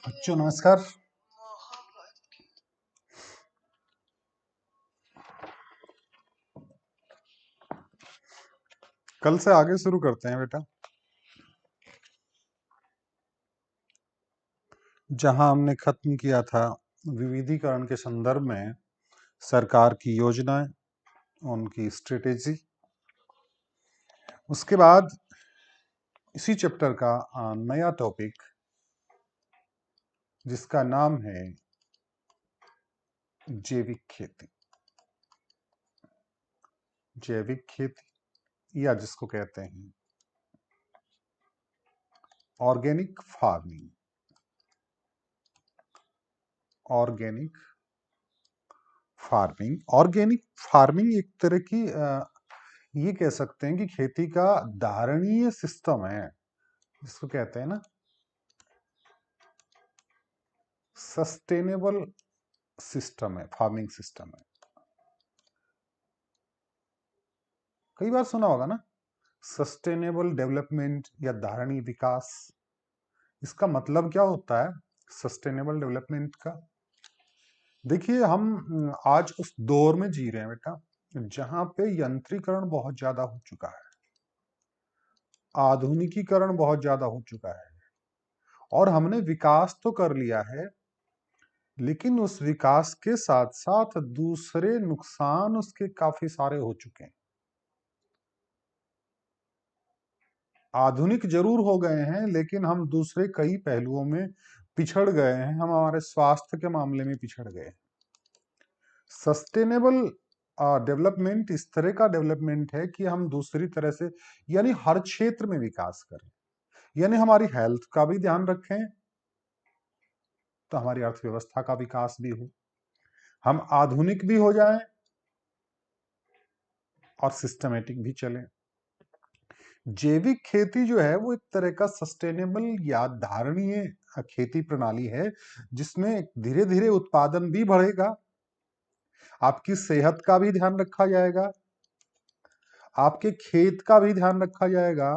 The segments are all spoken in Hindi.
बच्चों नमस्कार। कल से आगे शुरू करते हैं बेटा, जहां हमने खत्म किया था विविधीकरण के संदर्भ में सरकार की योजनाएं, उनकी स्ट्रेटेजी। उसके बाद इसी चैप्टर का नया टॉपिक जिसका नाम है जैविक खेती। जैविक खेती या जिसको कहते हैं ऑर्गेनिक फार्मिंग। ऑर्गेनिक फार्मिंग एक तरह की ये कह सकते हैं कि खेती का धारणीय सिस्टम है, जिसको कहते हैं ना सस्टेनेबल सिस्टम है, फार्मिंग सिस्टम है। कई बार सुना होगा ना सस्टेनेबल डेवलपमेंट या धारणीय विकास। इसका मतलब क्या होता है सस्टेनेबल डेवलपमेंट का? देखिए, हम आज उस दौर में जी रहे हैं बेटा जहां पे यंत्रीकरण बहुत ज्यादा हो चुका है, आधुनिकीकरण बहुत ज्यादा हो चुका है, और हमने विकास तो कर लिया है, लेकिन उस विकास के साथ साथ दूसरे नुकसान उसके काफी सारे हो चुके हैं। आधुनिक जरूर हो गए हैं, लेकिन हम दूसरे कई पहलुओं में पिछड़ गए हैं। हम हमारे स्वास्थ्य के मामले में पिछड़ गए। सस्टेनेबल डेवलपमेंट इस तरह का डेवलपमेंट है कि हम दूसरी तरह से, यानी हर क्षेत्र में विकास करें, यानी हमारी हेल्थ का भी ध्यान रखें तो हमारी अर्थव्यवस्था का विकास भी हो, हम आधुनिक भी हो जाएं और सिस्टमेटिक भी चलें। जैविक खेती जो है वो एक तरह का सस्टेनेबल या धारणीय खेती प्रणाली है, जिसमें धीरे धीरे उत्पादन भी बढ़ेगा, आपकी सेहत का भी ध्यान रखा जाएगा, आपके खेत का भी ध्यान रखा जाएगा,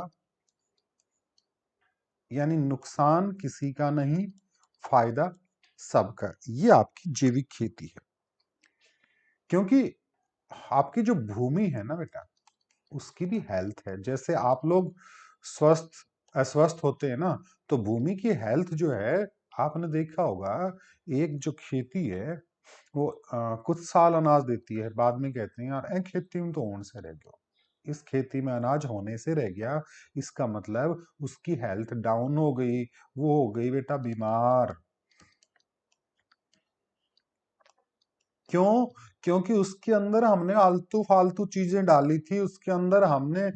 यानी नुकसान किसी का नहीं, फायदा सबका। ये आपकी जैविक खेती है। क्योंकि आपकी जो भूमि है ना बेटा, उसकी भी हेल्थ है। जैसे आप लोग स्वस्थ अस्वस्थ होते हैं ना, तो भूमि की हेल्थ जो है, आपने देखा होगा एक जो खेती है वो कुछ साल अनाज देती है, बाद में कहते हैं यार ए खेती में तो होने से रह गया, इस खेती में अनाज होने से रह गया, इसका मतलब उसकी हेल्थ डाउन हो गई, वो हो गई बेटा बीमार। क्यों? क्योंकि उसके अंदर हमने आलतू फालतू चीजें डाली थी, उसके अंदर हमने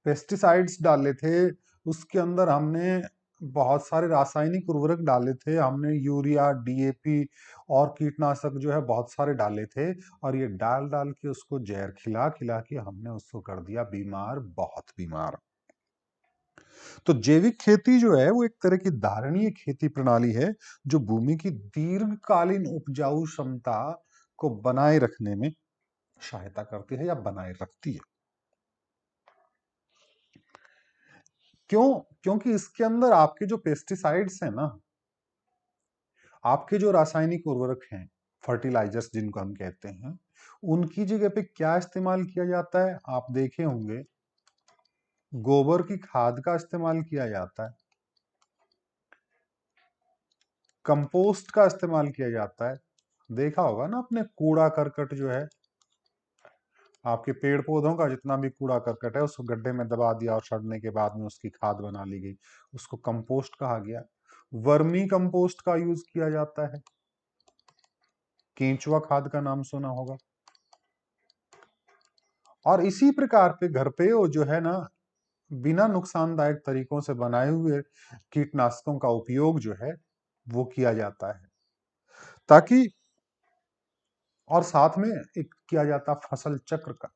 पेस्टिसाइड्स डाले थे, उसके अंदर हमने बहुत सारे रासायनिक उर्वरक डाले थे, हमने यूरिया डीएपी और कीटनाशक जो है बहुत सारे डाले थे, और ये डाल डाल के उसको जहर खिला खिला के हमने उसको कर दिया बीमार, बहुत बीमार। तो जैविक खेती जो है वो एक तरह की धारणीय खेती प्रणाली है, जो भूमि की दीर्घकालीन उपजाऊ क्षमता को बनाए रखने में सहायता करती है या बनाए रखती है। क्यों? क्योंकि इसके अंदर आपके जो पेस्टिसाइड्स हैं ना, आपके जो रासायनिक उर्वरक हैं, फर्टिलाइजर्स जिनको हम कहते हैं, उनकी जगह पे क्या इस्तेमाल किया जाता है? आप देखे होंगे गोबर की खाद का इस्तेमाल किया जाता है, कंपोस्ट का इस्तेमाल किया जाता है। देखा होगा ना आपने, कूड़ा करकट जो है, आपके पेड़ पौधों का जितना भी कूड़ा करकट है उसको गड्ढे में दबा दिया और सड़ने के बाद में उसकी खाद बना ली गई, उसको कंपोस्ट कहा गया। वर्मी कंपोस्ट का यूज किया जाता है, केंचुआ खाद का नाम सुना होगा। और इसी प्रकार पे घर पे वो जो है ना, बिना नुकसानदायक तरीकों से बनाए हुए कीटनाशकों का उपयोग जो है वो किया जाता है, ताकि, और साथ में एक किया जाता फसल चक्र का,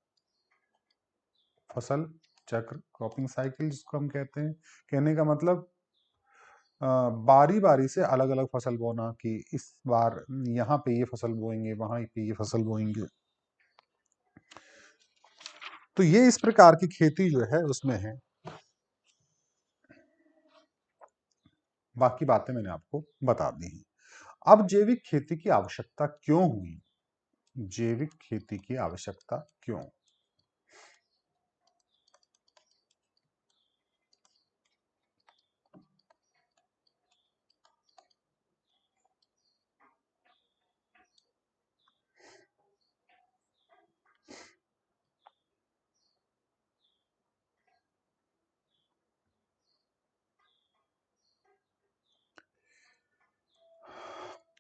फसल चक्र, क्रॉपिंग साइकिल जिसको हम कहते हैं। कहने का मतलब बारी बारी से अलग अलग फसल बोना, कि इस बार यहाँ पे ये फसल बोएंगे, वहां पे ये फसल बोएंगे। तो ये इस प्रकार की खेती जो है उसमें है। बाकी बातें मैंने आपको बता दी हैं। अब जैविक खेती की आवश्यकता क्यों हुई? जैविक खेती की आवश्यकता क्यों?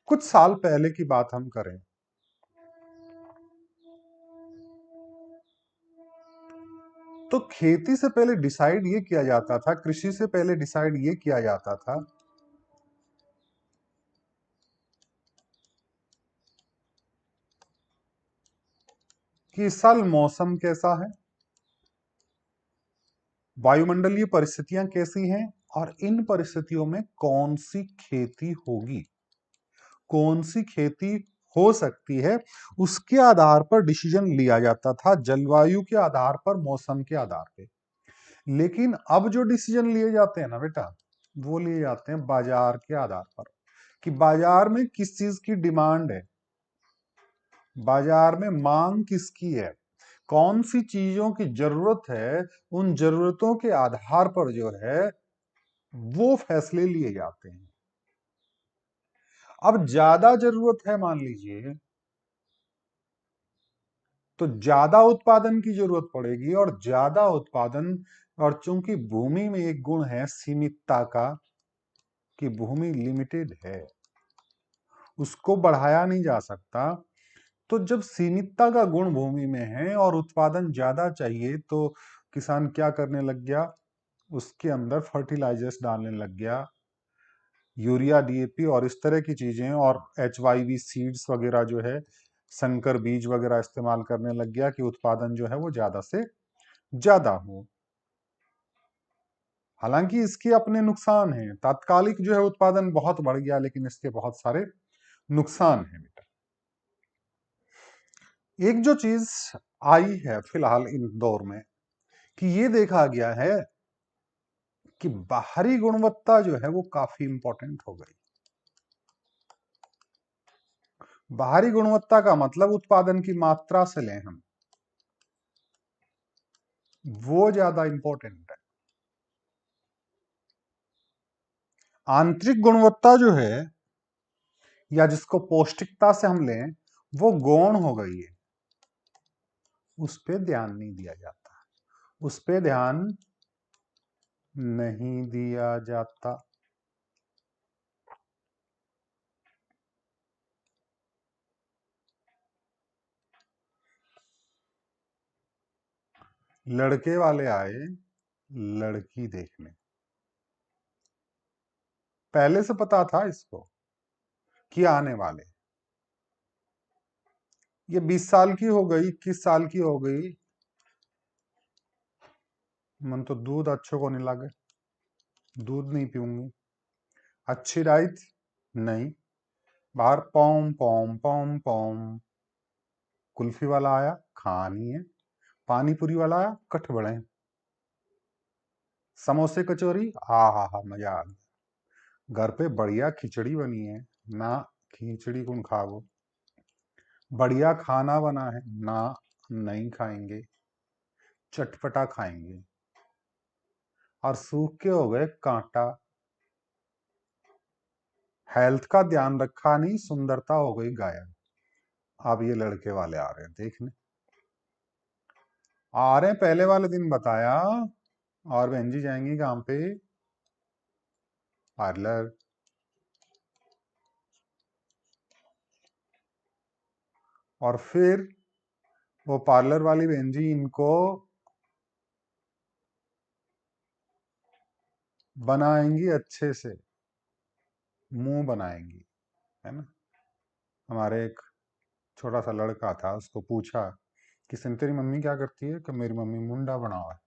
कुछ साल पहले की बात हम करें तो खेती से पहले डिसाइड ये किया जाता था, कृषि से पहले डिसाइड ये किया जाता था कि इस साल मौसम कैसा है, वायुमंडलीय परिस्थितियां कैसी हैं, और इन परिस्थितियों में कौन सी खेती होगी, कौन सी खेती हो सकती है, उसके आधार पर डिसीजन लिया जाता था, जलवायु के आधार पर, मौसम के आधार पे। लेकिन अब जो डिसीजन लिए जाते हैं ना बेटा, वो लिए जाते हैं बाजार के आधार पर, कि बाजार में किस चीज की डिमांड है, बाजार में मांग किसकी है, कौन सी चीजों की जरूरत है, उन जरूरतों के आधार पर जो है वो फैसले लिए जाते हैं। अब ज्यादा जरूरत है मान लीजिए, तो ज्यादा उत्पादन की जरूरत पड़ेगी, और ज्यादा उत्पादन, और चूंकि भूमि में एक गुण है सीमितता का, कि भूमि लिमिटेड है, उसको बढ़ाया नहीं जा सकता, तो जब सीमितता का गुण भूमि में है और उत्पादन ज्यादा चाहिए, तो किसान क्या करने लग गया, उसके अंदर फर्टिलाइजर्स डालने लग गया, यूरिया, डीएपी और इस तरह की चीजें, और HYV सीड्स वगैरह जो है, संकर बीज वगैरह इस्तेमाल करने लग गया, कि उत्पादन जो है वो ज्यादा से ज्यादा हो। हालांकि इसके अपने नुकसान हैं, तात्कालिक जो है उत्पादन बहुत बढ़ गया, लेकिन इसके बहुत सारे नुकसान हैं बेटा। एक जो चीज आई है फिलहाल इन दौर में, कि ये देखा गया है कि बाहरी गुणवत्ता जो है वो काफी इंपॉर्टेंट हो गई। बाहरी गुणवत्ता का मतलब उत्पादन की मात्रा से लें हम, वो ज्यादा इंपॉर्टेंट है। आंतरिक गुणवत्ता जो है, या जिसको पौष्टिकता से हम लें, वो गौण हो गई है, उस पे ध्यान नहीं दिया जाता, उस पे ध्यान नहीं दिया जाता। लड़के वाले आए लड़की देखने, पहले से पता था इसको कि आने वाले, ये 20 साल की हो गई, 21 साल की हो गई, मन तो दूध अच्छे को नहीं लगे, दूध नहीं पीऊंगी, अच्छी डाइट नहीं, बाहर पौम पौम पौम पौम, कुल्फी वाला आया खानी है, पानी पूरी वाला आया कट बड़े, समोसे कचौरी हा मजा आ गया, घर पे बढ़िया खिचड़ी बनी है ना, खिचड़ी कौन खाओ, बढ़िया खाना बना है ना, नहीं खाएंगे, चटपटा खाएंगे, और सूख के हो गए कांटा, हेल्थ का ध्यान रखा नहीं, सुंदरता हो गई गायब। अब ये लड़के वाले आ रहे हैं देखने, आ रहे हैं, पहले वाले दिन बताया, और बहन जी जाएंगी काम पे, पार्लर, और फिर वो पार्लर वाली बहन जी इनको बनाएंगी अच्छे से, मुंह बनाएंगी, है ना। हमारे एक छोटा सा लड़का था, उसको पूछा कि सिंह तेरी मम्मी क्या करती है, कि मेरी मम्मी मुंडा बना हुआ है।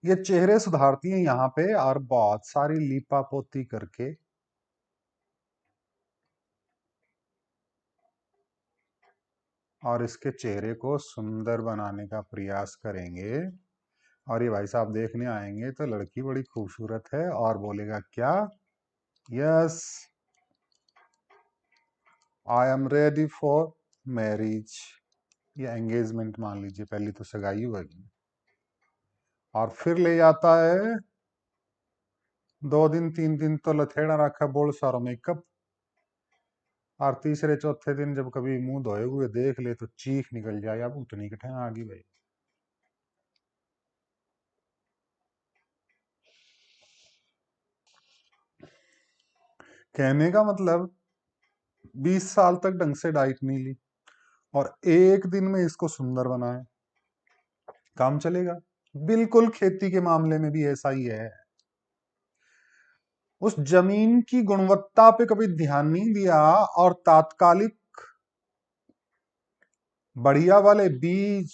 ये चेहरे सुधारती हैं यहाँ पे, और बहुत सारी लीपा पोती करके और इसके चेहरे को सुंदर बनाने का प्रयास करेंगे, और ये भाई साहब देखने आएंगे तो लड़की बड़ी खूबसूरत है और बोलेगा क्या, yes I am ready for marriage, या एंगेजमेंट मान लीजिए, पहली तो सगाई होगी, और फिर ले जाता है 2 दिन 3 दिन तो लथेड़ा रखा बोल सारो मेकअप, और तीसरे चौथे दिन जब कभी मुंह धोए हुए देख ले तो चीख निकल जाए, अब उतनी कठे आ गई भाई। कहने का मतलब 20 साल तक ढंग से डाइट नहीं ली और एक दिन में इसको सुंदर बनाए, काम चलेगा? बिल्कुल खेती के मामले में भी ऐसा ही है। उस जमीन की गुणवत्ता पे कभी ध्यान नहीं दिया और तात्कालिक बढ़िया वाले बीज,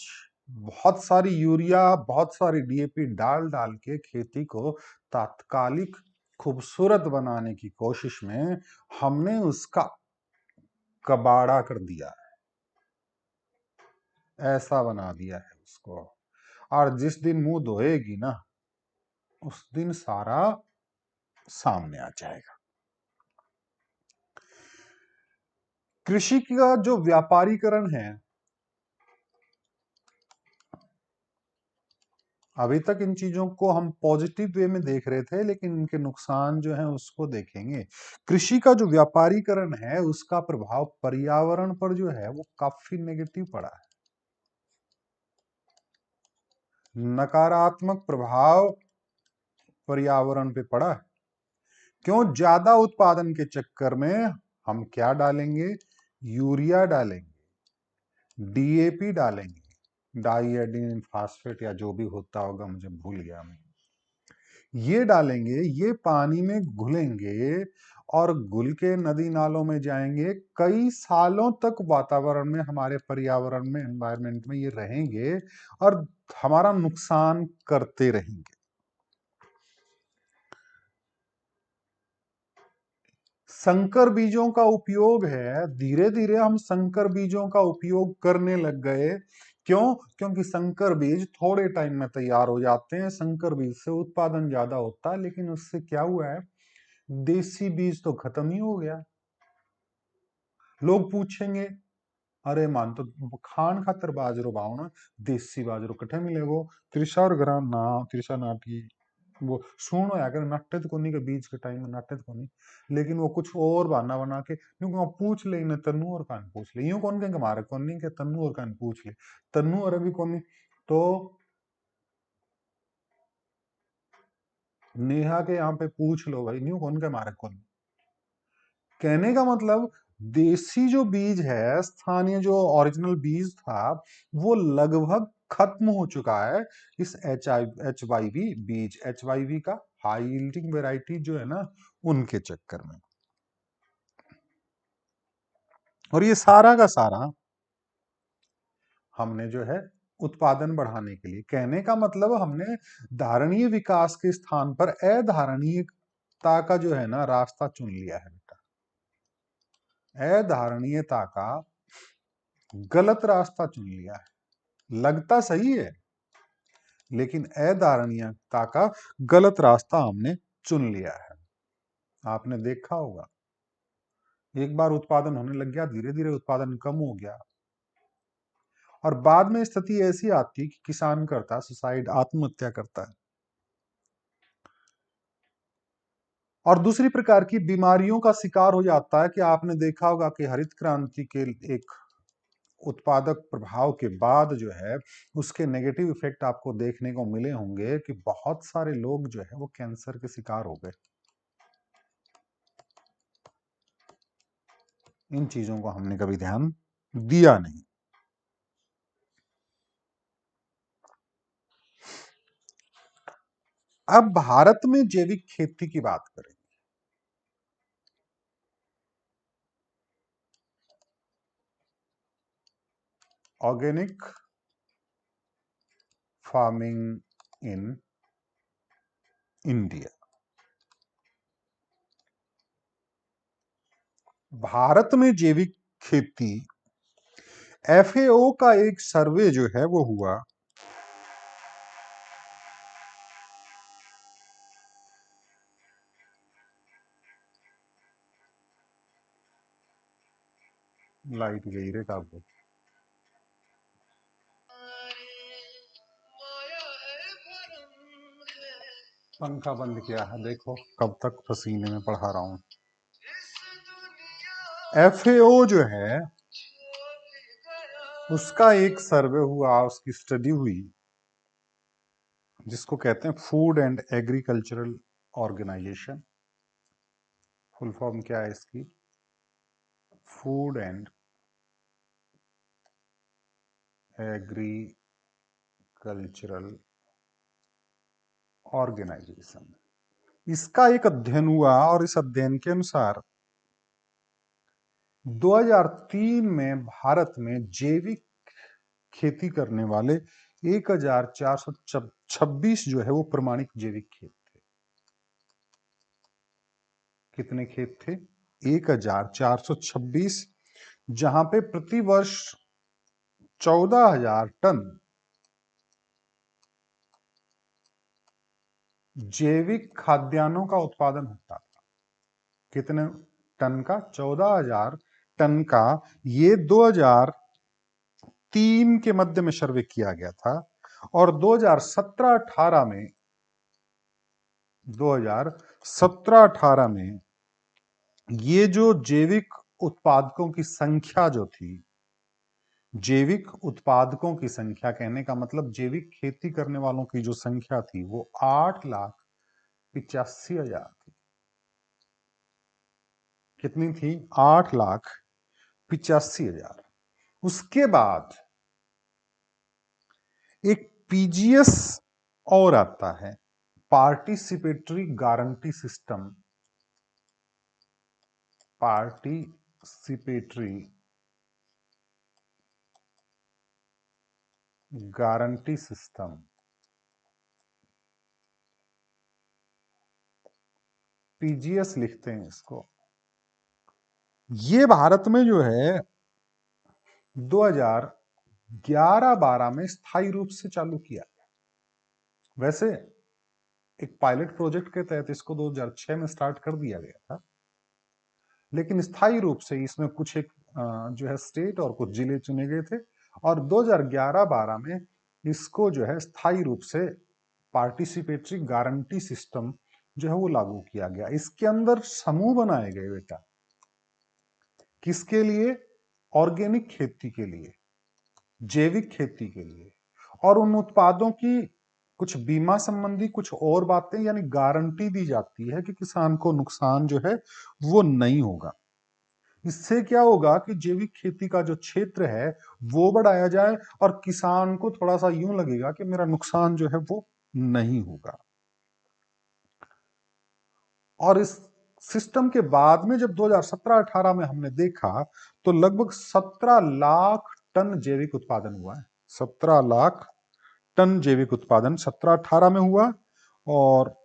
बहुत सारी यूरिया, बहुत सारी डीएपी डाल डाल के खेती को तात्कालिक खूबसूरत बनाने की कोशिश में हमने उसका कबाड़ा कर दिया है, ऐसा बना दिया है उसको। और जिस दिन मुंह धोएगी ना उस दिन सारा सामने आ जाएगा। कृषि का जो व्यापारीकरण है, अभी तक इन चीजों को हम पॉजिटिव वे में देख रहे थे, लेकिन इनके नुकसान जो है उसको देखेंगे। कृषि का जो व्यापारीकरण है उसका प्रभाव पर्यावरण पर जो है वो काफी नेगेटिव पड़ा है। नकारात्मक प्रभाव पर्यावरण पे पड़ा है। क्यों? ज्यादा उत्पादन के चक्कर में हम क्या डालेंगे? यूरिया डालेंगे, डीएपी डालेंगे, डाइएडिन फास्फेट या जो भी होता होगा, मुझे भूल गया मैं, ये डालेंगे, ये पानी में घुलेंगे और घुल के नदी नालों में जाएंगे, कई सालों तक वातावरण में, हमारे पर्यावरण में, एनवायरनमेंट में ये रहेंगे और हमारा नुकसान करते रहेंगे। संकर बीजों का उपयोग है, धीरे धीरे हम संकर बीजों का उपयोग करने लग गए। क्यों? क्योंकि संकर बीज थोड़े टाइम में तैयार हो जाते हैं, संकर बीज से उत्पादन ज्यादा होता है, लेकिन उससे क्या हुआ है, देसी बीज तो खत्म ही हो गया। लोग पूछेंगे अरे मान तो खान खातर बाजरो भाव ना, देसी बाजरो कट्ठे मिलेगो, त्रिशा और ग्राम ना, त्रिशा नाटी वो सुनो यार, नट्टे तो कोनी के बीच के टाइम में नट्टे तो कोनी, लेकिन वो कुछ और बहाना बना के यूं कहो पूछ ले इन्हें, तन्नू और कान पूछ ले, यूं कौन कहेंगे मारे कोनी के तन्नू और कान पूछ ले, तन्नू और अभी कोनी तो नेहा के यहाँ पे पूछ लो भाई, न्यू कौन के मारे कौन। कहने का मतलब देसी जो बीज है, स्थानीय जो ओरिजिनल बीज था, वो लगभग खत्म हो चुका है इस एच वाई वी बीज, एच वाई वी का हाई यील्डिंग वेराइटी जो है ना, उनके चक्कर में। और ये सारा का सारा हमने जो है उत्पादन बढ़ाने के लिए, कहने का मतलब हमने धारणीय विकास के स्थान पर अधारणीयता का जो है ना रास्ता चुन लिया है बेटा। अधारणीयता का गलत रास्ता चुन लिया है, लगता सही है लेकिन अधारणीयता का गलत रास्ता हमने चुन लिया है। आपने देखा होगा, एक बार उत्पादन होने लग गया, धीरे धीरे उत्पादन कम हो गया और बाद में स्थिति ऐसी आती है कि किसान करता सुसाइड, आत्महत्या करता है। और दूसरी प्रकार की बीमारियों का शिकार हो जाता है कि आपने देखा होगा कि हरित क्रांति के एक उत्पादक प्रभाव के बाद जो है उसके नेगेटिव इफेक्ट आपको देखने को मिले होंगे कि बहुत सारे लोग जो है वो कैंसर के शिकार हो गए। इन चीजों को हमने कभी ध्यान दिया नहीं। अब भारत में जैविक खेती की बात करें। Organic farming in India. Bharat में जैविक खेती, एफएओ का एक सर्वे जो है वो हुआ लाइट गई रे काबू। पंखा बंद किया है, देखो कब तक पसीने में पढ़ा रहा हूं। FAO जो है उसका एक सर्वे हुआ, उसकी स्टडी हुई, जिसको कहते हैं food and agricultural organisation. Full form क्या है इसकी? Food and agricultural organisation. इसका एक अध्ययन हुआ और इस अध्ययन के अनुसार 2003 में भारत में जैविक खेती करने वाले 1426 जो है वो प्रमाणित जैविक खेत थे। कितने खेत थे? 1426, जहां पे प्रति वर्ष 14,000 टन जैविक खाद्यान्नों का उत्पादन होता था। कितने टन का? 14,000 टन का। ये 2003 के मध्य में सर्वे किया गया था और 2017-18 में ये जो जैविक उत्पादकों की संख्या जो थी, जैविक उत्पादकों की संख्या कहने का मतलब जैविक खेती करने वालों की जो संख्या थी वो 8,85,000 थी। कितनी थी? 8,85,000। उसके बाद एक PGS और आता है, participatory guarantee system. Participatory guarantee system, PGS लिखते हैं इसको। ये भारत में जो है 2011-12 में स्थायी रूप से चालू किया। वैसे एक पायलट प्रोजेक्ट के तहत इसको 2006 में स्टार्ट कर दिया गया था, लेकिन स्थायी रूप से इसमें कुछ एक जो है स्टेट और कुछ जिले चुने गए थे और 2011-12 में इसको जो है स्थायी रूप से पार्टिसिपेटरी गारंटी सिस्टम जो है वो लागू किया गया। इसके अंदर समूह बनाए गए बेटा, किसके लिए? ऑर्गेनिक खेती के लिए, जैविक खेती के लिए, और उन उत्पादों की कुछ बीमा संबंधी कुछ और बातें, यानी गारंटी दी जाती है कि किसान को नुकसान जो है वो नहीं होगा। इससे क्या होगा कि जैविक खेती का जो क्षेत्र है वो बढ़ाया जाए और किसान को थोड़ा सा यूं लगेगा कि मेरा नुकसान जो है वो नहीं होगा। और इस सिस्टम के बाद में जब 2017-18 में हमने देखा तो लगभग 17 लाख टन जैविक उत्पादन हुआ है। 17 लाख टन जैविक उत्पादन 17-18 में हुआ और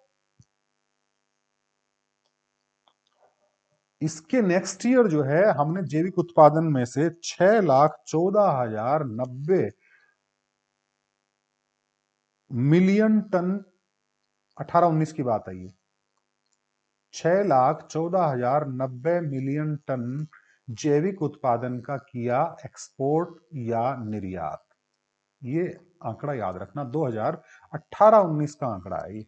इसके नेक्स्ट ईयर जो है हमने जैविक उत्पादन में से 6,14,090 मिलियन टन, 18-19 की बात आई है, 6,14,090 मिलियन टन जैविक उत्पादन का किया एक्सपोर्ट या निर्यात। ये आंकड़ा याद रखना, 2018-19 का आंकड़ा है ये।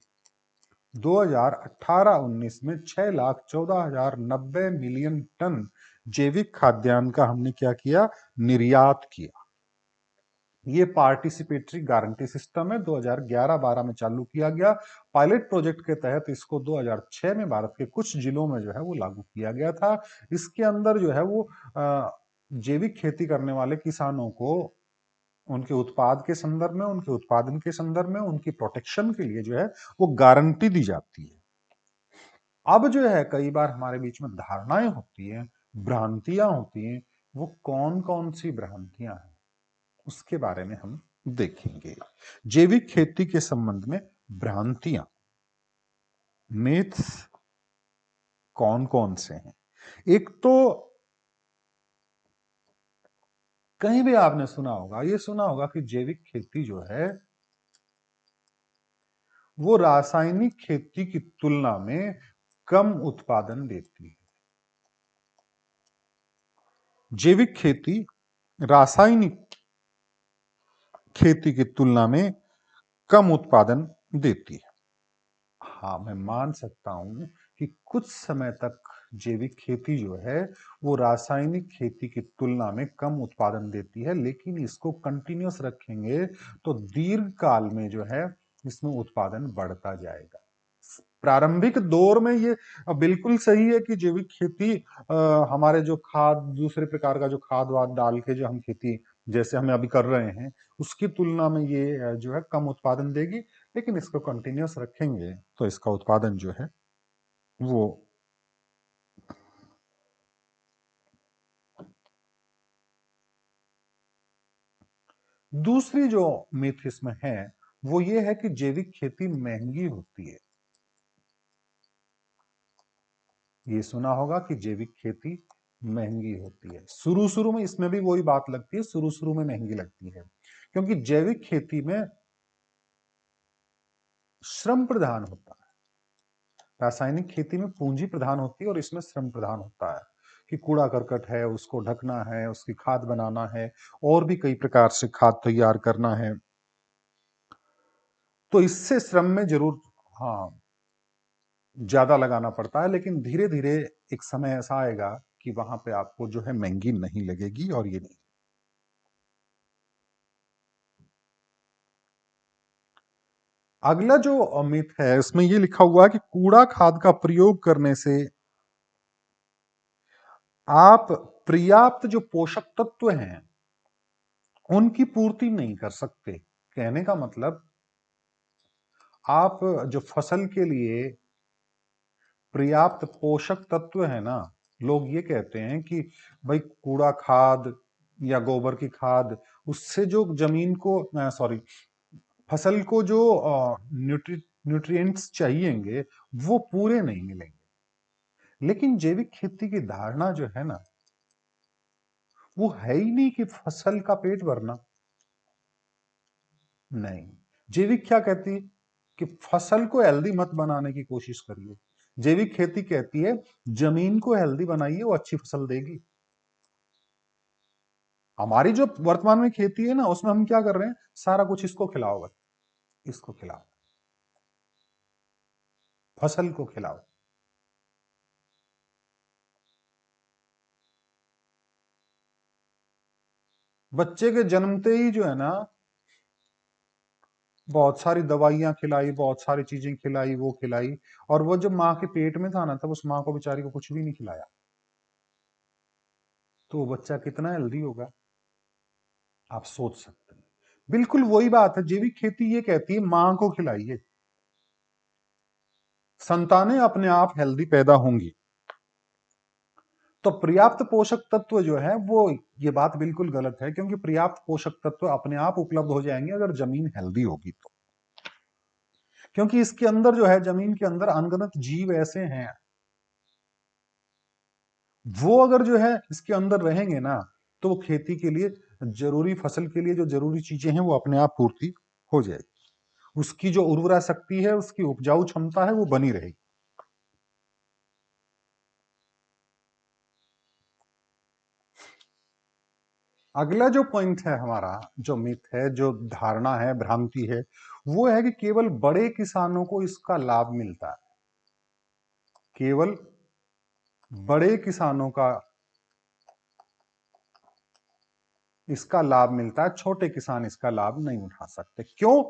2018-19 में 6,14,090 मिलियन टन जैविक खाद्यान्न का हमने क्या किया? निर्यात किया। ये पार्टिसिपेटरी गारंटी सिस्टम है, 2011-12 में चालू किया गया। पायलट प्रोजेक्ट के तहत इसको 2006 में भारत के कुछ जिलों में जो है वो लागू किया गया था। इसके अंदर जो है वो जैविक खेती करने वाले किसानों को उनके उत्पाद के संदर्भ में, उनके उत्पादन के संदर्भ में, उनकी प्रोटेक्शन के लिए जो है वो गारंटी दी जाती है। अब जो है कई बार हमारे बीच में धारणाएं होती हैं, भ्रांतियां होती हैं। वो कौन कौन सी भ्रांतियां हैं उसके बारे में हम देखेंगे। जैविक खेती के संबंध में भ्रांतियां, मिथ्स कौन कौन से हैं? एक तो कहीं भी आपने सुना होगा, ये सुना होगा कि जैविक खेती जो है वो रासायनिक खेती की तुलना में कम उत्पादन देती है। जैविक खेती रासायनिक खेती की तुलना में कम उत्पादन देती है। हाँ, मैं मान सकता हूं कि कुछ समय तक जैविक खेती जो है वो रासायनिक खेती की तुलना में कम उत्पादन देती है, लेकिन इसको कंटिन्यूअस रखेंगे तो दीर्घ काल में जो है इसमें उत्पादन बढ़ता जाएगा। प्रारंभिक दौर में ये बिल्कुल सही है कि जैविक खेती हमारे जो खाद दूसरे प्रकार का जो खाद वाद डाल के जो हम खेती जैसे हम अभी कर रहे हैं उसकी तुलना में ये जो है कम उत्पादन देगी, लेकिन इसको कंटिन्यूअस रखेंगे तो इसका उत्पादन जो है वो दूसरी जो मिथ इसमें है वो ये है कि जैविक खेती महंगी होती है। ये सुना होगा कि जैविक खेती महंगी होती है। शुरू शुरू में इसमें भी वही बात लगती है, शुरू शुरू में महंगी लगती है क्योंकि जैविक खेती में श्रम प्रधान होता है। रासायनिक खेती में पूंजी प्रधान होती है और इसमें श्रम प्रधान होता है कि कूड़ा करकट है उसको ढकना है, उसकी खाद बनाना है, और भी कई प्रकार से खाद तैयार करना है, तो इससे श्रम में जरूर हाँ ज्यादा लगाना पड़ता है। लेकिन धीरे धीरे एक समय ऐसा आएगा कि वहां पे आपको जो है महंगी नहीं लगेगी और ये नहीं। अगला जो मिथ है उसमें ये लिखा हुआ है कि कूड़ा खाद का प्रयोग करने से आप पर्याप्त जो पोषक तत्व हैं उनकी पूर्ति नहीं कर सकते। कहने का मतलब आप जो फसल के लिए पर्याप्त पोषक तत्व है ना, लोग ये कहते हैं कि भाई कूड़ा खाद या गोबर की खाद उससे जो जमीन को सॉरी फसल को जो न्यूट्रिएंट्स चाहिएंगे वो पूरे नहीं मिलेंगे। लेकिन जैविक खेती की धारणा जो है ना वो है ही नहीं कि फसल का पेट भरना। नहीं, जैविक क्या कहती है कि फसल को हेल्दी मत बनाने की कोशिश करिए। जैविक खेती कहती है जमीन को हेल्दी बनाइए, वो अच्छी फसल देगी। हमारी जो वर्तमान में खेती है ना उसमें हम क्या कर रहे हैं, सारा कुछ इसको खिलाओ, बस इसको खिलाओ, फसल को खिलाओ। बच्चे के जन्मते ही जो है ना बहुत सारी दवाइयां खिलाई, बहुत सारी चीजें खिलाई, वो खिलाई, और वो जब माँ के पेट में था ना तब उस माँ को बेचारी को कुछ भी नहीं खिलाया, तो वो बच्चा कितना हेल्दी होगा आप सोच सकते हैं। बिल्कुल वही बात है, जैविक खेती ये कहती है मां को खिलाइए, संतानें अपने आप हेल्दी पैदा होंगी। तो पर्याप्त पोषक तत्व जो है वो ये बात बिल्कुल गलत है, क्योंकि पर्याप्त पोषक तत्व अपने आप उपलब्ध हो जाएंगे अगर जमीन हेल्दी होगी तो। क्योंकि इसके अंदर जो है जमीन के अंदर अनगिनत जीव ऐसे हैं, वो अगर जो है इसके अंदर रहेंगे ना तो वो खेती के लिए जरूरी फसल के लिए जो जरूरी चीजें हैं वो अपने आप पूर्ति हो जाएगी। उसकी जो उर्वरा शक्ति है, उसकी उपजाऊ क्षमता है वो बनी रहेगी। अगला जो पॉइंट है हमारा, जो मिथ है, जो धारणा है, भ्रांति है, वो है कि केवल बड़े किसानों को इसका लाभ मिलता है। केवल बड़े किसानों का इसका लाभ मिलता है, छोटे किसान इसका लाभ नहीं उठा सकते। क्यों?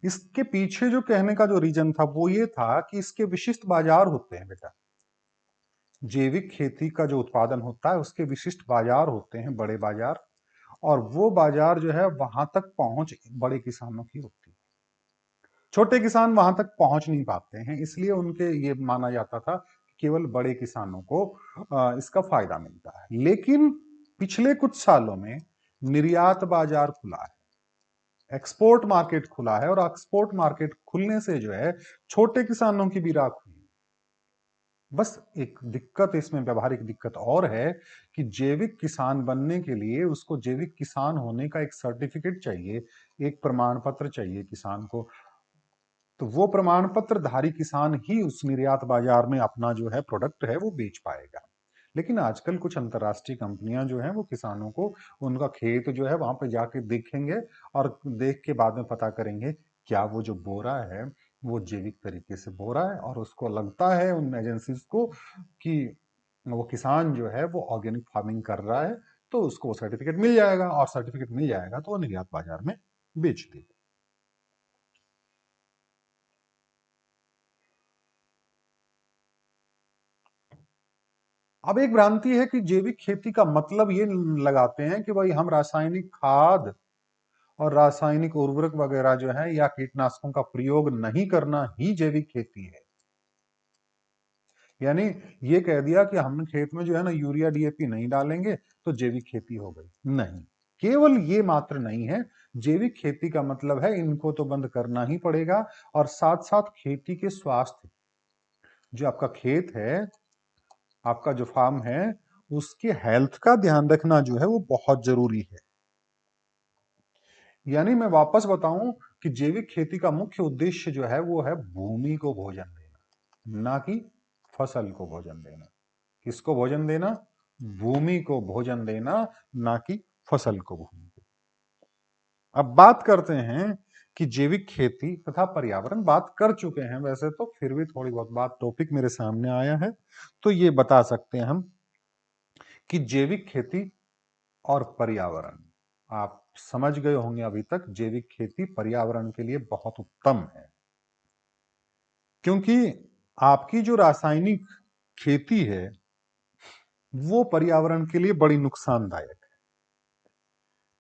इसके पीछे जो कहने का जो रीजन था वो ये था कि इसके विशिष्ट बाजार होते हैं बेटा। जैविक खेती का जो उत्पादन होता है उसके विशिष्ट बाजार होते हैं, बड़े बाजार, और वो बाजार जो है वहां तक पहुंच बड़े किसानों की होती है। छोटे किसान वहां तक पहुंच नहीं पाते हैं, इसलिए उनके ये माना जाता था कि केवल बड़े किसानों को इसका फायदा मिलता है। लेकिन पिछले कुछ सालों में निर्यात बाजार खुला है, एक्सपोर्ट मार्केट खुला है, और एक्सपोर्ट मार्केट खुलने से जो है छोटे किसानों की भी राख हुई। बस एक दिक्कत इसमें, व्यवहारिक दिक्कत और है कि जैविक किसान बनने के लिए उसको जैविक किसान होने का एक सर्टिफिकेट चाहिए, एक प्रमाण पत्र चाहिए किसान को। तो वो प्रमाण पत्र धारी किसान ही उस निर्यात बाजार में अपना जो है प्रोडक्ट है वो बेच पाएगा। लेकिन आजकल कुछ अंतर्राष्ट्रीय कंपनियां जो हैं वो किसानों को उनका खेत जो है वहां पे जाके देखेंगे और देख के बाद में पता करेंगे क्या वो जो बो रहा है वो जैविक तरीके से बो रहा है, और उसको लगता है उन एजेंसीज को कि वो किसान जो है वो ऑर्गेनिक फार्मिंग कर रहा है, तो उसको वो सर्टिफिकेट मिल जाएगा, और सर्टिफिकेट मिल जाएगा तो वो निर्यात बाजार में बेच देगा। अब एक भ्रांति है कि जैविक खेती का मतलब ये लगाते हैं कि भाई हम रासायनिक खाद और रासायनिक उर्वरक वगैरह जो है या कीटनाशकों का प्रयोग नहीं करना ही जैविक खेती है। यानी ये कह दिया कि हम खेत में जो है ना यूरिया डीएपी नहीं डालेंगे तो जैविक खेती हो गई, नहीं। केवल ये मात्र नहीं है, जैविक खेती का मतलब है इनको तो बंद करना ही पड़ेगा, और साथ साथ खेती के स्वास्थ्य, जो आपका खेत है, आपका जो फार्म है, उसके हेल्थ का ध्यान रखना जो है वो बहुत जरूरी है। यानी मैं वापस बताऊं कि जैविक खेती का मुख्य उद्देश्य जो है वो है भूमि को भोजन देना, ना कि फसल को भोजन देना। किसको भोजन देना? भूमि को भोजन देना, ना कि फसल को भोजन देना। अब बात करते हैं कि जैविक खेती तथा पर्यावरण, बात कर चुके हैं वैसे तो, फिर भी थोड़ी बहुत बात टॉपिक मेरे सामने आया है तो ये बता सकते हैं हम कि जैविक खेती और पर्यावरण, आप समझ गए होंगे अभी तक, जैविक खेती पर्यावरण के लिए बहुत उत्तम है, क्योंकि आपकी जो रासायनिक खेती है वो पर्यावरण के लिए बड़ी नुकसानदायक है।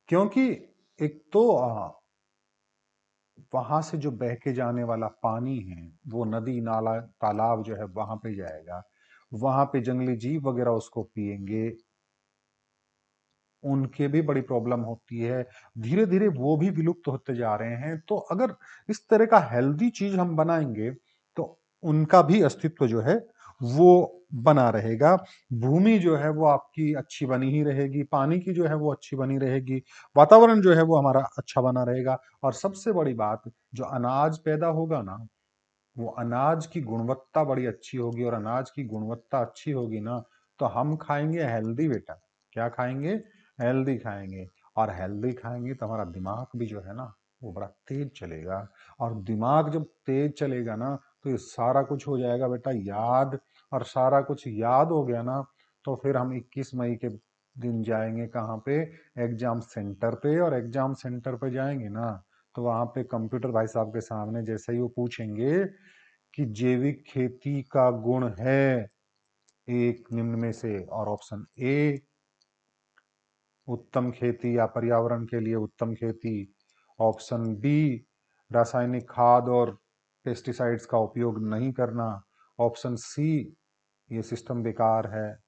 क्योंकि एक तो वहां से जो बह के जाने वाला पानी है वो नदी नाला तालाब जो है वहां पे जाएगा, वहां पे जंगली जीव वगैरह उसको पिएंगे, उनके भी बड़ी प्रॉब्लम होती है, धीरे धीरे वो भी विलुप्त होते जा रहे हैं। तो अगर इस तरह का हेल्दी चीज हम बनाएंगे तो उनका भी अस्तित्व जो है वो बना रहेगा। भूमि जो है वो आपकी अच्छी बनी ही रहेगी, पानी की जो है वो अच्छी बनी रहेगी, वातावरण जो है वो हमारा अच्छा बना रहेगा, और सबसे बड़ी बात, जो अनाज पैदा होगा ना, वो अनाज की गुणवत्ता बड़ी अच्छी होगी, और अनाज की गुणवत्ता अच्छी होगी ना तो हम खाएंगे हेल्दी बेटा। क्या खाएंगे? हेल्दी खाएंगे। और हेल्दी खाएंगे तो हमारा दिमाग भी जो है ना वो बड़ा तेज चलेगा, और दिमाग जब तेज चलेगा ना तो ये सारा कुछ हो जाएगा बेटा याद, और सारा कुछ याद हो गया ना तो फिर हम 21 मई के दिन जाएंगे कहाँ पे? एग्जाम सेंटर पे, और एग्जाम सेंटर पे जाएंगे ना तो वहां पे कंप्यूटर भाई साहब के सामने जैसे ही वो पूछेंगे कि जैविक खेती का गुण है एक निम्न में से, और ऑप्शन ए उत्तम खेती या पर्यावरण के लिए उत्तम खेती, ऑप्शन बी रासायनिक खाद और पेस्टिसाइड्स का उपयोग नहीं करना, ऑप्शन सी ये सिस्टम बेकार है,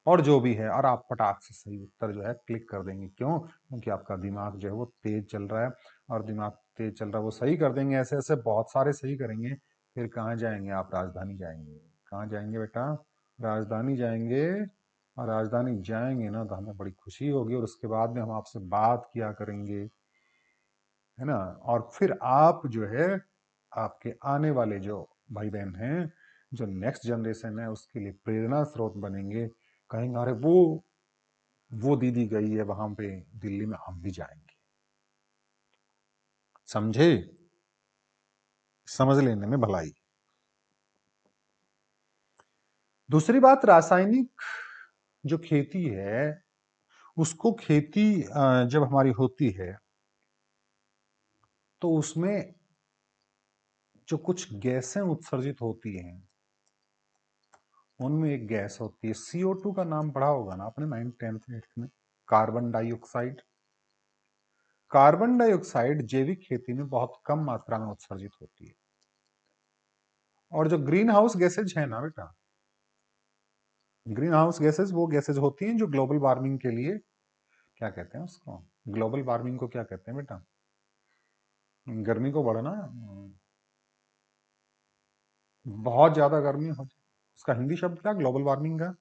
और जो भी है, और आप फटाक से सही उत्तर जो है क्लिक कर देंगे। क्यों? क्योंकि आपका दिमाग जो है वो तेज चल रहा है, और दिमाग तेज चल रहा है, वो सही कर देंगे, ऐसे ऐसे बहुत सारे सही करेंगे। फिर कहाँ जाएंगे आप? राजधानी जाएंगे। कहाँ जाएंगे बेटा? राजधानी जाएंगे। और राजधानी जाएंगे ना तो हमें बड़ी खुशी होगी, और उसके बाद में हम आपसे बात किया करेंगे, है ना। और फिर आप जो है आपके आने वाले जो भाई बहन हैं, जो नेक्स्ट जनरेशन है, उसके लिए प्रेरणा स्रोत बनेंगे। कहेंगे अरे वो दीदी गई है वहां पे दिल्ली में, हम भी जाएंगे। समझे? समझ लेने में भलाई। दूसरी बात, रासायनिक जो खेती है, उसको खेती जब हमारी होती है तो उसमें जो कुछ गैसें उत्सर्जित होती हैं, उनमें एक गैस होती है CO2, का नाम पढ़ा होगा ना आपने 9th 10th 8th में, कार्बन डाइऑक्साइड। कार्बन डाइऑक्साइड जैविक खेती में बहुत कम मात्रा में उत्सर्जित होती है। और जो ग्रीन हाउस गैसेज है ना बेटा, ग्रीन हाउस गैसेज वो गैसेज होती हैं जो ग्लोबल वार्मिंग के लिए, क्या कहते हैं उसको, ग्लोबल वार्मिंग को क्या कहते हैं बेटा? गर्मी को बढ़ना, बहुत ज्यादा गर्मी हो, उसका हिंदी शब्द क्या ग्लोबल वार्मिंग का?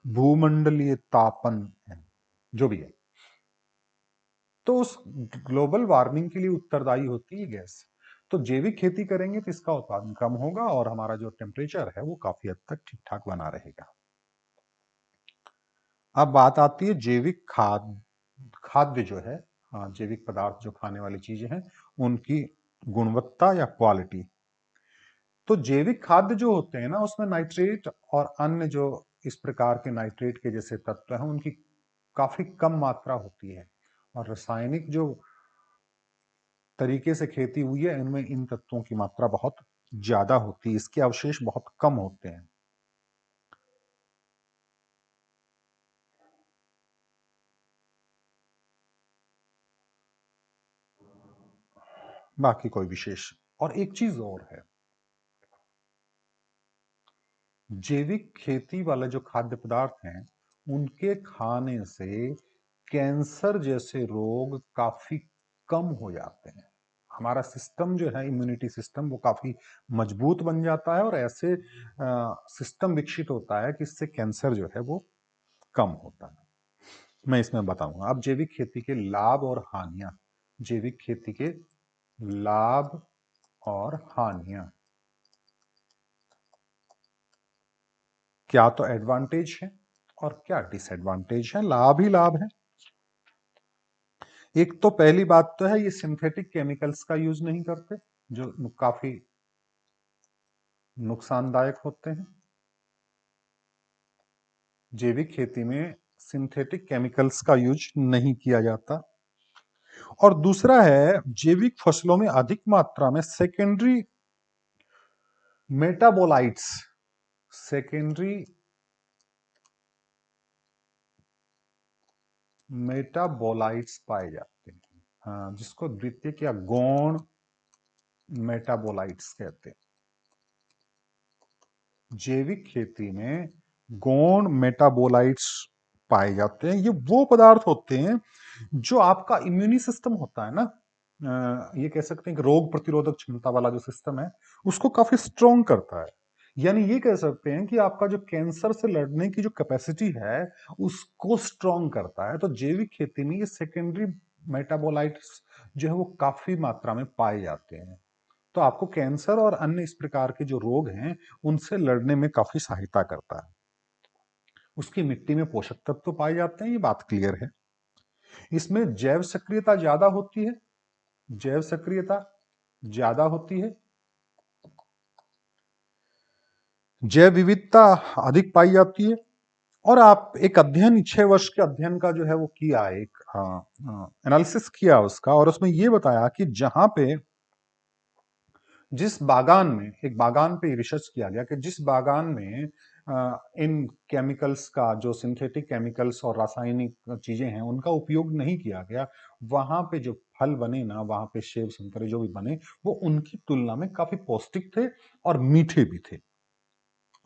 भूमंडलीय तापन है, जो भी है। तो उस ग्लोबल वार्मिंग के लिए उत्तरदायी होती है गैस। तो जैविक खेती करेंगे तो इसका उत्पादन कम होगा और हमारा जो टेम्परेचर है वो काफी हद तक ठीक ठाक बना रहेगा। अब बात आती है जैविक खाद्य जो है, जैविक पदार्थ जो खाने वाली चीजें हैं उनकी गुणवत्ता या क्वालिटी। तो जैविक खाद्य जो होते हैं ना, उसमें नाइट्रेट और अन्य जो इस प्रकार के नाइट्रेट के जैसे तत्व हैं उनकी काफी कम मात्रा होती है, और रासायनिक जो तरीके से खेती हुई है इनमें इन तत्वों की मात्रा बहुत ज्यादा होती है, इसके अवशेष बहुत कम होते हैं। बाकी कोई विशेष, और एक चीज और है, जैविक खेती वाले जो खाद्य पदार्थ हैं उनके खाने से कैंसर जैसे रोग काफी कम हो जाते हैं। हमारा सिस्टम जो है, इम्यूनिटी सिस्टम, वो काफी मजबूत बन जाता है और ऐसे सिस्टम विकसित होता है कि इससे कैंसर जो है वो कम होता है। मैं इसमें बताऊंगा अब जैविक खेती के लाभ और हानियां। जैविक खेती के लाभ और हानियां, क्या तो एडवांटेज है और क्या डिसएडवांटेज है। लाभ ही लाभ है। एक तो पहली बात तो है, ये सिंथेटिक केमिकल्स का यूज नहीं करते जो काफी नुकसानदायक होते हैं। जैविक खेती में सिंथेटिक केमिकल्स का यूज नहीं किया जाता। और दूसरा है, जैविक फसलों में अधिक मात्रा में सेकेंडरी मेटाबोलाइट्स, सेकेंडरी मेटाबोलाइट्स पाए जाते हैं, हाँ, जिसको द्वितीयक या गौण मेटाबोलाइट्स कहते हैं। जैविक खेती में गौण मेटाबोलाइट्स पाए जाते हैं। ये वो पदार्थ होते हैं जो आपका इम्यूनी सिस्टम होता है ना, ये कह सकते हैं कि रोग प्रतिरोधक क्षमता वाला जो सिस्टम है उसको काफी स्ट्रॉन्ग करता है। यानी ये कह सकते हैं कि आपका जो कैंसर से लड़ने की जो कैपेसिटी है उसको स्ट्रॉन्ग करता है। तो जैविक खेती में ये सेकेंडरी मेटाबोलाइट्स जो है वो काफी मात्रा में पाए जाते हैं, तो आपको कैंसर और अन्य इस प्रकार के जो रोग हैं उनसे लड़ने में काफी सहायता करता है। उसकी मिट्टी में पोषक तत्व तो पाए जाते हैं, ये बात क्लियर है। इसमें जैव सक्रियता ज्यादा होती है, जैव सक्रियता ज्यादा होती है। जैव विविधता अधिक पाई जाती है। और आप एक अध्ययन 6 वर्ष के अध्ययन का जो है वो किया, एक एनालिसिस किया उसका, और उसमें ये बताया कि जहां पे जिस बागान में, एक बागान पे रिसर्च किया गया कि जिस बागान में इन केमिकल्स का, जो सिंथेटिक केमिकल्स और रासायनिक चीजें हैं उनका उपयोग नहीं किया गया, वहां पे जो फल बने ना, वहां पे सेब संतरे जो भी बने वो उनकी तुलना में काफी पौष्टिक थे और मीठे भी थे।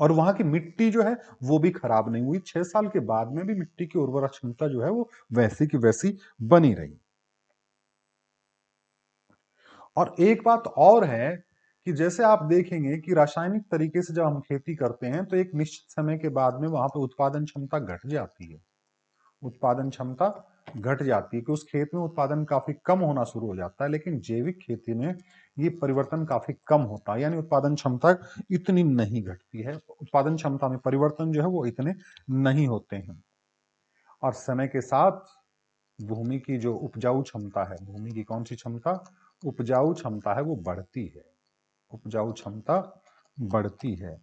और वहां की मिट्टी जो है वो भी खराब नहीं हुई, 6 साल के बाद में भी मिट्टी की उर्वरक क्षमता जो है वो वैसी की वैसी बनी रही। और एक बात और है कि जैसे आप देखेंगे कि रासायनिक तरीके से जब हम खेती करते हैं तो एक निश्चित समय के बाद में वहां पर उत्पादन क्षमता घट जाती है। उत्पादन क्षमता घट जाती है कि उस खेत में उत्पादन काफी कम होना शुरू हो जाता है। लेकिन जैविक खेती में ये परिवर्तन काफी कम होता है, यानी उत्पादन क्षमता इतनी नहीं घटती है, उत्पादन क्षमता में परिवर्तन जो है वो इतने नहीं होते हैं। और समय के साथ भूमि की जो उपजाऊ क्षमता है, भूमि की कौन सी क्षमता, उपजाऊ क्षमता है, वो बढ़ती है। उपजाऊ क्षमता बढ़ती है।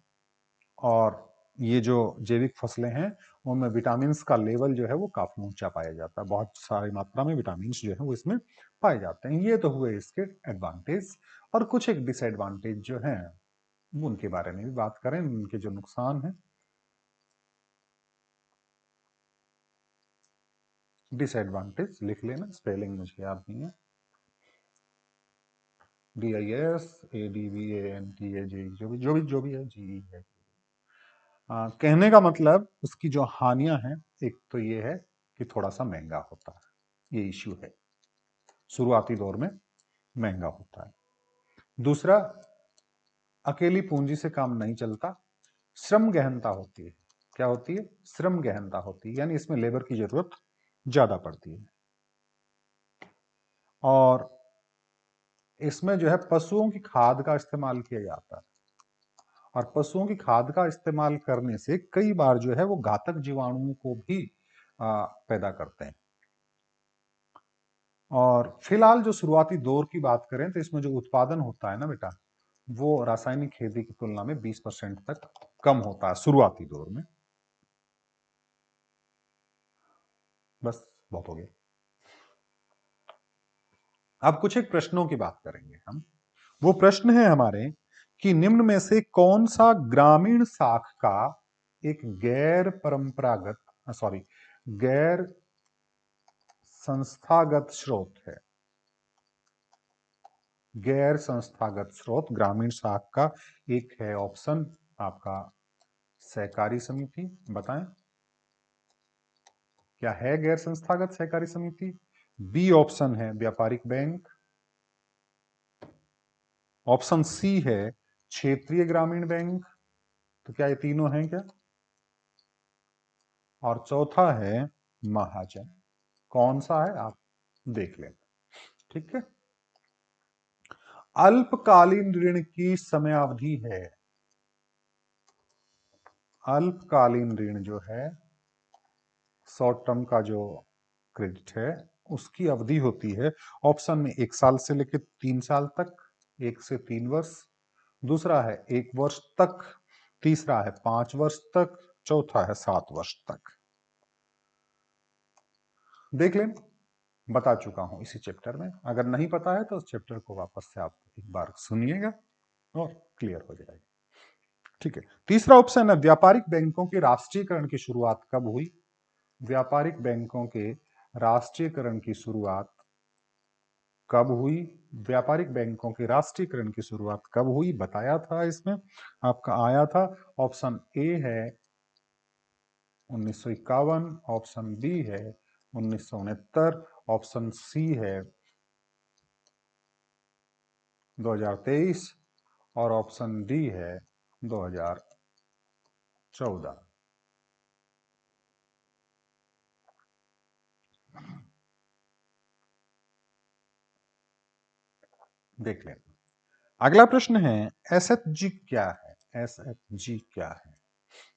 और ये जो जैविक फसलें हैं उनमें विटामिन का लेवल जो है वो काफी ऊंचा पाया जाता है, बहुत सारी मात्रा में विटामिन जो है वो इसमें पाए जाते हैं। ये तो हुए इसके एडवांटेज। और कुछ एक डिसएडवांटेज जो है उनके बारे में भी बात करें, उनके जो नुकसान है। डिसएडवांटेज लिख लेना, स्पेलिंग मुझे याद नहीं है। DISADVANTAG, जो भी है, GE है। कहने का मतलब उसकी जो हानियां हैं, एक तो ये है कि थोड़ा सा महंगा होता है, ये इश्यू है, शुरुआती दौर में महंगा होता है। दूसरा, अकेली पूंजी से काम नहीं चलता, श्रम गहनता होती है। क्या होती है? श्रम गहनता होती है, यानी इसमें लेबर की जरूरत ज्यादा पड़ती है। और इसमें जो है पशुओं की खाद का इस्तेमाल किया जाता है, और पशुओं की खाद का इस्तेमाल करने से कई बार जो है वो घातक जीवाणुओं को भी पैदा करते हैं। और फिलहाल जो शुरुआती दौर की बात करें तो इसमें जो उत्पादन होता है ना बेटा, वो रासायनिक खेती की तुलना में 20% तक कम होता है शुरुआती दौर में। बस बहुत हो गया। अब कुछ एक प्रश्नों की बात करेंगे हम। वो प्रश्न है हमारे कि निम्न में से कौन सा ग्रामीण साख का एक गैर परंपरागत गैर संस्थागत स्रोत है। गैर संस्थागत स्रोत ग्रामीण साख का एक है ऑप्शन आपका सहकारी समिति। बताएं क्या है गैर संस्थागत सहकारी समिति। बी ऑप्शन है व्यापारिक बैंक। ऑप्शन सी है क्षेत्रीय ग्रामीण बैंक। तो क्या ये तीनों हैं क्या। और चौथा है महाजन। कौन सा है आप देख लें। ठीक है। अल्पकालीन ऋण की समयावधि है। अल्पकालीन ऋण जो है शॉर्ट टर्म का जो क्रेडिट है उसकी अवधि होती है ऑप्शन में 1 साल से लेकर 3 साल तक, 1 से 3 वर्ष। दूसरा है 1 वर्ष तक। तीसरा है 5 वर्ष तक। चौथा है 7 वर्ष तक। देख लें, बता चुका हूं इसी चैप्टर में। अगर नहीं पता है तो उस चैप्टर को वापस से आप एक बार सुनिएगा और क्लियर हो जाएगा। ठीक है। तीसरा ऑप्शन है व्यापारिक बैंकों के राष्ट्रीयकरण की शुरुआत कब हुई। व्यापारिक बैंकों के राष्ट्रीयकरण की शुरुआत कब हुई। व्यापारिक बैंकों के राष्ट्रीयकरण की शुरुआत कब हुई बताया था इसमें आपका आया था। ऑप्शन ए है 1951। ऑप्शन बी है 1969। ऑप्शन सी है 2023 और ऑप्शन डी है 2014। देख लें। अगला प्रश्न है एसएचजी क्या है। एसएचजी क्या है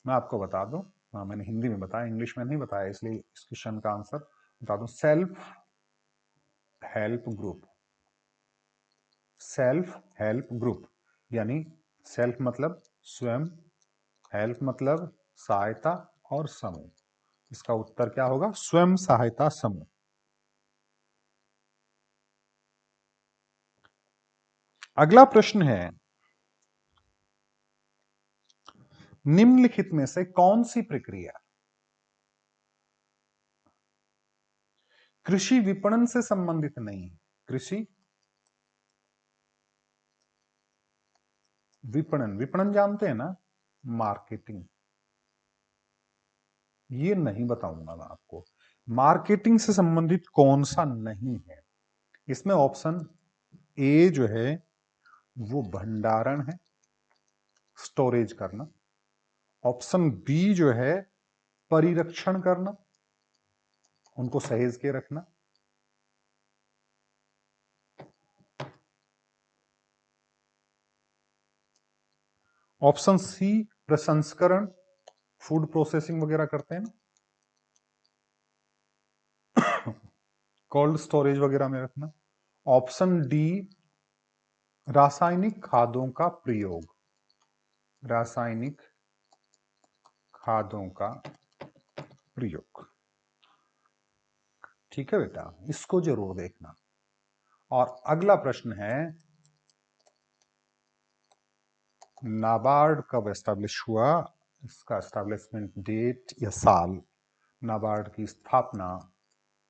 मैं आपको बता दूं। मैंने हिंदी में बताया, इंग्लिश में नहीं बताया, इसलिए इस क्वेश्चन का आंसर बता दूं। Self help group. Self help group यानी सेल्फ मतलब स्वयं, हेल्प मतलब सहायता और समूह। इसका उत्तर क्या होगा स्वयं सहायता समूह। अगला प्रश्न है निम्नलिखित में से कौन सी प्रक्रिया कृषि विपणन से संबंधित नहीं है। कृषि विपणन, विपणन जानते हैं ना, मार्केटिंग। ये नहीं बताऊंगा मैं आपको मार्केटिंग से संबंधित कौन सा नहीं है। इसमें ऑप्शन ए जो है वो भंडारण है, स्टोरेज करना। ऑप्शन बी जो है परिरक्षण करना, उनको सहेज के रखना। ऑप्शन सी प्रसंस्करण, फूड प्रोसेसिंग वगैरह करते हैं ना, कोल्ड स्टोरेज वगैरह में रखना। ऑप्शन डी रासायनिक खादों का प्रयोग, रासायनिक खादों का प्रयोग। ठीक है बेटा, इसको जरूर देखना। और अगला प्रश्न है नाबार्ड कब एस्टेब्लिश हुआ। इसका एस्टेब्लिशमेंट डेट या साल, नाबार्ड की स्थापना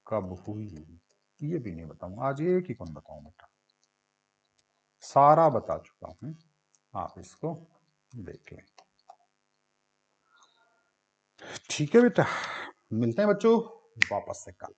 कब हुई, ये भी नहीं बताऊंगा आज। एक ही कौन बताऊं बेटा, सारा बता चुका हूं। आप इसको देख लें। ठीक है बेटा, मिलते हैं बच्चों वापस से कल।